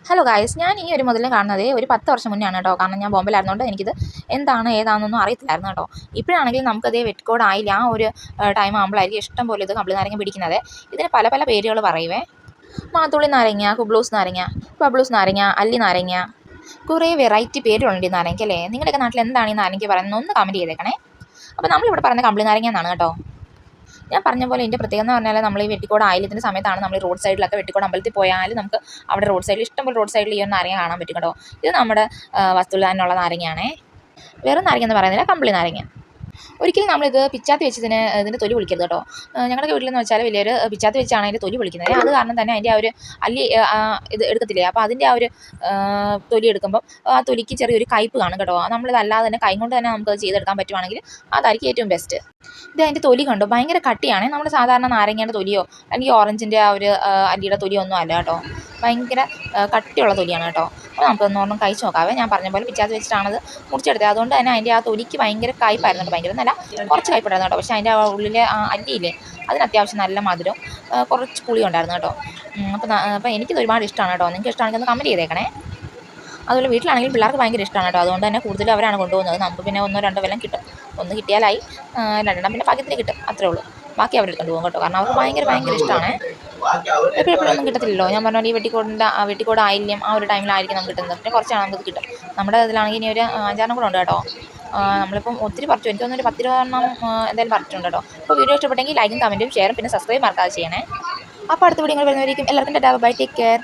Hello guys, ഞാൻ ഈ ഒരു മുതലേ കാണുന്നത് ഒരു 10 വർഷം മുന്നെയാണ് കേട്ടോ. കാരണം ഞാൻ ബോംബെയിലായിരുന്നുകൊണ്ട് എനിക്കിത് എന്താണ് ഏതാണെന്നൊന്നും അറിയത്തില്ലായിരുന്നു കേട്ടോ. ഇപ്പോഴാണെങ്കിൽ നമുക്കത് വെട്ട്കോഡ് ആയില്ല. ആ ഒരു ടൈം ആകുമ്പോഴായിരിക്കും ഇഷ്ടം പോലെ ഇത് കമ്പിളി നാരങ്ങ പിടിക്കുന്നത്. ഇതിന് പല പല പേരുകൾ പറയുവേ. മാത്തുള്ളി നാരങ്ങ, കുബ്ലൂസ് നാരങ്ങ, ബബ്ലൂസ് നാരങ്ങ, അല്ലി നാരങ്ങ, കുറേ വെറൈറ്റി പേരുകളുണ്ട് ഈ നാരങ്ങയ്ക്ക് അല്ലേ. നിങ്ങളുടെയൊക്കെ നാട്ടിൽ എന്താണ് ഈ നാരങ്ങയ്ക്ക് പറയുന്നത് ഒന്ന് കമൻറ്റ് ചെയ്തേക്കണേ. അപ്പോൾ നമ്മളിവിടെ പറയുന്നത് കമ്പിളി നാരങ്ങ എന്നാണ് കേട്ടോ. ഞാൻ പറഞ്ഞ പോലെ ഇതിൻ്റെ പ്രത്യേകത എന്ന് പറഞ്ഞാൽ നമ്മൾ ഈ വെട്ടിക്കോട് ആയില്യത്തിൻ്റെ സമയത്താണ് നമ്മൾ ഈ റോഡ് സൈഡിലൊക്കെ വെട്ടിക്കോട് അമ്പലത്തിൽ പോയാൽ നമുക്ക് അവിടെ റോഡ് സൈഡിൽ ഇഷ്ടംപോലെ റോഡ് സൈഡിൽ ഈ ഒരു നാരങ്ങ കാണാൻ പറ്റും കേട്ടോ. ഇത് നമ്മുടെ വസ്തുവിലുള്ള നാരങ്ങയാണേ. വേറെ നാരങ്ങ എന്ന് പറയുന്നില്ല, കമ്പിളി നാരങ്ങ. ഒരിക്കലും നമ്മളിത് പിച്ചാത്തി വെച്ച് ഇതിൻ്റെ തൊലി പൊളിക്കരുത് കേട്ടോ. ഞങ്ങളുടെ വീട്ടിലെന്ന് വെച്ചാൽ വലിയൊരു പിച്ചാത്തി വെച്ചാണ് അതിൻ്റെ തൊലി പൊളിക്കുന്നത്. അത് കാരണം തന്നെ അതിൻ്റെ ആ ഒരു അല്ലി ഇത് എടുക്കത്തില്ലേ, അപ്പോൾ അതിൻ്റെ ആ ഒരു തൊലി എടുക്കുമ്പം ആ തൊലിക്ക് ചെറിയൊരു കയ്പ്പ് കാണും കേട്ടോ. നമ്മളിതല്ലാതെ തന്നെ കൈ കൊണ്ട് തന്നെ നമുക്കത് ചെയ്തെടുക്കാൻ പറ്റുവാണെങ്കിൽ അതായിരിക്കും ഏറ്റവും ബെസ്റ്റ്. ഇത് അതിൻ്റെ തൊലി കണ്ടോ, ഭയങ്കര കട്ടിയാണ്. നമ്മുടെ സാധാരണ നാരങ്ങയുടെ തൊലിയോ അല്ലെങ്കിൽ ഓറഞ്ചിൻ്റെ ആ ഒരു അല്ലിയുടെ തൊലിയോ ഒന്നും അല്ല കേട്ടോ. ഭയങ്കര കട്ടിയുള്ള തൊലിയാണ് കേട്ടോ. അപ്പോൾ നമുക്കൊന്നൊന്നും കഴിച്ച് നോക്കാവേ. ഞാൻ പറഞ്ഞ പോലെ പിച്ചാത്തി വെച്ചിട്ടാണത് മുറിച്ചെടുത്തത്. അതുകൊണ്ട് തന്നെ അതിൻ്റെ ആ തൊലിക്ക് ഭയങ്കര കയ്പ്പായിരുന്നു. ഭയങ്കര നല്ല കുറച്ച് കയ്പ്പുണ്ടായിരുന്നു കേട്ടോ. പക്ഷേ അതിൻ്റെ ഉള്ളിലെ അല്ലിയില്ലേ, അതിന് അത്യാവശ്യം നല്ല മധുരം കുറച്ച് പുളി ഉണ്ടായിരുന്നു കേട്ടോ. അപ്പോൾ എനിക്കിത് ഒരുപാട് ഇഷ്ടമാണ് കേട്ടോ. നിങ്ങൾക്ക് ഇഷ്ടമാണെങ്കിൽ ഒന്ന് കമൻറ്റ് ചെയ്തേക്കണേ. അതുപോലെ വീട്ടിലാണെങ്കിൽ പിള്ളേർക്ക് ഭയങ്കര ഇഷ്ടമാണ് കേട്ടോ. അതുകൊണ്ട് തന്നെ കൂടുതലും അവരാണ് കൊണ്ടുപോകുന്നത്. നമുക്ക് പിന്നെ 1-2 വെല്ലം കിട്ടും. ഒന്ന് കിട്ടിയാലായി, 2 പിന്നെ പാകത്തിന് കിട്ടും, അത്രേ ഉള്ളൂ. ബാക്കി അവരെടുത്തുകൊണ്ട് പോകും കേട്ടോ. കാരണം അവർക്ക് ഭയങ്കര ഇഷ്ടമാണ്. എപ്പോഴൊന്നും കിട്ടത്തില്ലല്ലോ. ഞാൻ പറഞ്ഞ ഈ വെട്ടിക്കോട് ആയില്യം ആ ഒരു ടൈമിലായിരിക്കും നമുക്ക് കിട്ടുന്നത്. പിന്നെ കുറച്ചാണ് നമുക്ക് കിട്ടും. നമ്മുടെ ഇതിലാണെങ്കിൽ ഇനി ഒരു 5-6 കൂടെ ഉണ്ട് കേട്ടോ. നമ്മളിപ്പം ഒത്തിരി പറിച്ചു, എനിക്ക് തോന്നുന്നു ഒരു 10-20 എന്തായാലും പറിച്ചിട്ടുണ്ട് കേട്ടോ. അപ്പോൾ വീഡിയോ ഇഷ്ടപ്പെട്ടെങ്കിൽ ലൈക്കും കമൻറ്റും ഷെയറും പിന്നെ സബ്സ്ക്രൈബ് മറക്കാതെ ചെയ്യണേ. അപ്പോൾ അടുത്ത വീഡിയോ വരുന്നവരേക്കും എല്ലാവർക്കും ടാറ്റാ, ബൈ, ടേക്ക് കെയർ.